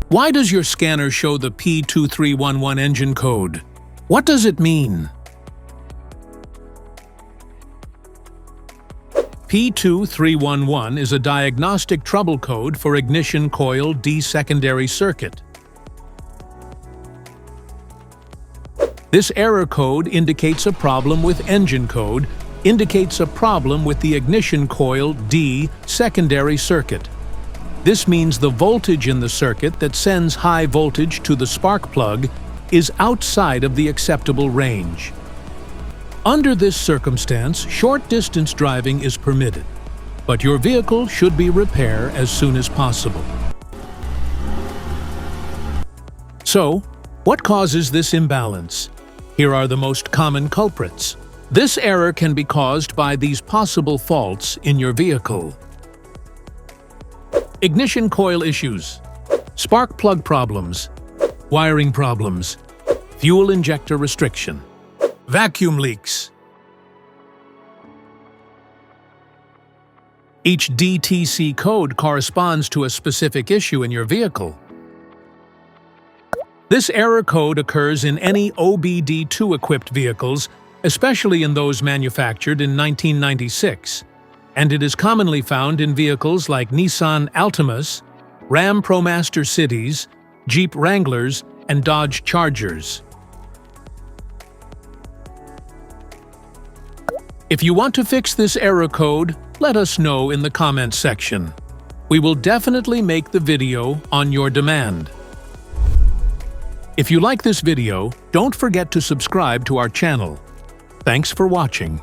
Why does your scanner show the P2311 engine code? What does it mean? P2311 is a diagnostic trouble code for ignition coil D secondary circuit. This error code indicates a problem with engine code, indicates a problem with the ignition coil D secondary circuit. This means the voltage in the circuit that sends high voltage to the spark plug is outside of the acceptable range. Under this circumstance, short-distance driving is permitted, but your vehicle should be repaired as soon as possible. So, what causes this imbalance? Here are the most common culprits. This error can be caused by these possible faults in your vehicle. Ignition coil issues, spark plug problems, wiring problems, fuel injector restriction, vacuum leaks. Each DTC code corresponds to a specific issue in your vehicle. This error code occurs in any OBD2-equipped vehicles, especially in those manufactured in 1996, and it is commonly found in vehicles like Nissan Altimas, Ram ProMaster Cities, Jeep Wranglers, and Dodge Chargers. If you want to fix this error code, let us know in the comments section. We will definitely make the video on your demand. If you like this video, don't forget to subscribe to our channel. Thanks for watching.